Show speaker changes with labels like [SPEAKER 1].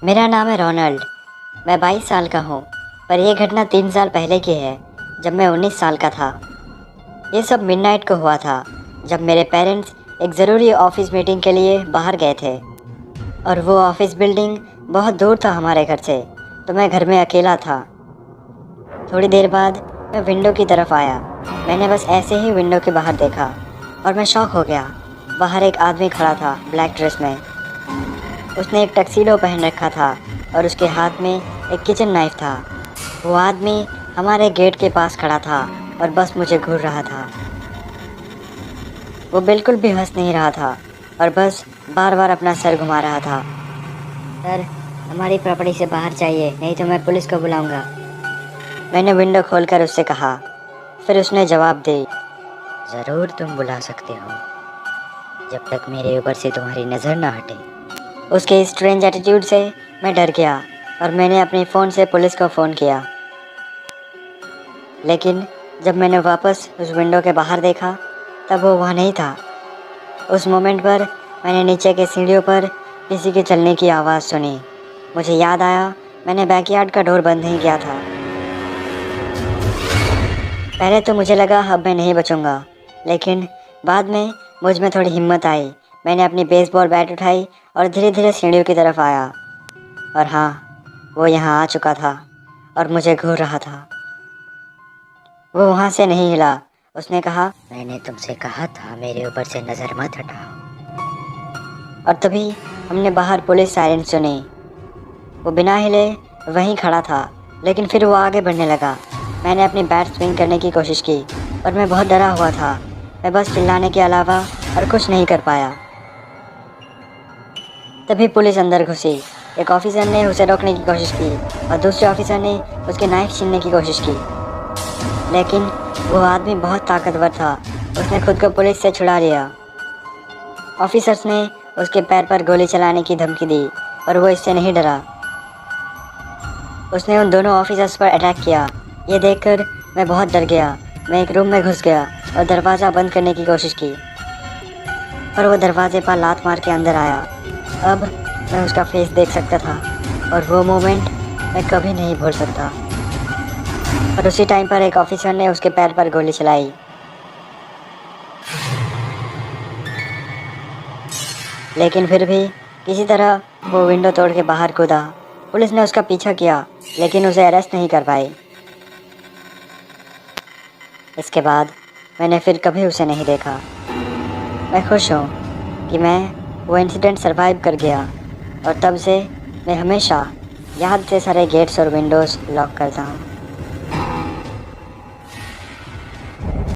[SPEAKER 1] मेरा नाम है रोनाल्ड। मैं 22 साल का हूँ, पर यह घटना 3 साल पहले की है, जब मैं 19 साल का था। ये सब मिडनाइट को हुआ था, जब मेरे पेरेंट्स एक ज़रूरी ऑफिस मीटिंग के लिए बाहर गए थे और वो ऑफिस बिल्डिंग बहुत दूर था हमारे घर से, तो मैं घर में अकेला था। थोड़ी देर बाद मैं विंडो की तरफ आया। मैंने बस ऐसे ही विंडो के बाहर देखा और मैं शॉक हो गया। बाहर एक आदमी खड़ा था ब्लैक ड्रेस में। उसने एक टक्सीडो पहन रखा था और उसके हाथ में एक किचन नाइफ था। वो आदमी हमारे गेट के पास खड़ा था और बस मुझे घूर रहा था। वो बिल्कुल भी हंस नहीं रहा था और बस बार बार अपना सर घुमा रहा था। सर, हमारी प्रॉपर्टी से बाहर जाइए, नहीं तो मैं पुलिस को बुलाऊंगा, मैंने विंडो खोलकर उससे कहा। फिर उसने जवाब दी, ज़रूर तुम बुला सकते हो, जब तक मेरे ऊपर से तुम्हारी नज़र ना हटे। उसके स्ट्रेंज एटीट्यूड से मैं डर गया और मैंने अपने फ़ोन से पुलिस को फ़ोन किया। लेकिन जब मैंने वापस उस विंडो के बाहर देखा, तब वो वहाँ नहीं था। उस मोमेंट पर मैंने नीचे के सीढ़ियों पर किसी के चलने की आवाज़ सुनी। मुझे याद आया, मैंने बैकयार्ड का डोर बंद नहीं किया था। पहले तो मुझे लगा अब मैं नहीं बचूंगा, लेकिन बाद में मुझ में थोड़ी हिम्मत आई। मैंने अपनी बेसबॉल बैट उठाई और धीरे धीरे सीढ़ियों की तरफ आया। और हाँ, वो यहाँ आ चुका था और मुझे घूर रहा था। वो वहाँ से नहीं हिला। उसने कहा, मैंने तुमसे कहा था मेरे ऊपर से नज़र मत हटाओ। और तभी हमने बाहर पुलिस सायरन सुनी। वो बिना हिले वहीं खड़ा था, लेकिन फिर वो आगे बढ़ने लगा। मैंने अपनी बैट स्विंग करने की कोशिश की और मैं बहुत डरा हुआ था। मैं बस चिल्लाने के अलावा और कुछ नहीं कर पाया। तभी पुलिस अंदर घुसी। एक ऑफिसर ने उसे रोकने की कोशिश की और दूसरे ऑफिसर ने उसके नाइफ छीनने की कोशिश की, लेकिन वो आदमी बहुत ताकतवर था। उसने खुद को पुलिस से छुड़ा लिया। ऑफिसर्स ने उसके पैर पर गोली चलाने की धमकी दी और वो इससे नहीं डरा। उसने उन दोनों ऑफिसर्स पर अटैक किया। ये देखकर मैं बहुत डर गया। मैं एक रूम में घुस गया और दरवाज़ा बंद करने की कोशिश की, पर वो दरवाजे पर लात मार के अंदर आया। अब मैं उसका फेस देख सकता था और वो मोमेंट मैं कभी नहीं भूल सकता। और उसी टाइम पर एक ऑफिसर ने उसके पैर पर गोली चलाई। लेकिन फिर भी किसी तरह वो विंडो तोड़ के बाहर कूदा। पुलिस ने उसका पीछा किया, लेकिन उसे अरेस्ट नहीं कर पाई। इसके बाद मैंने फिर कभी उसे नहीं देखा। मैं खुश हूँ कि मैं वो इंसिडेंट सरवाइव कर गया और तब से मैं हमेशा याद से सारे गेट्स और विंडोज़ लॉक करता हूँ।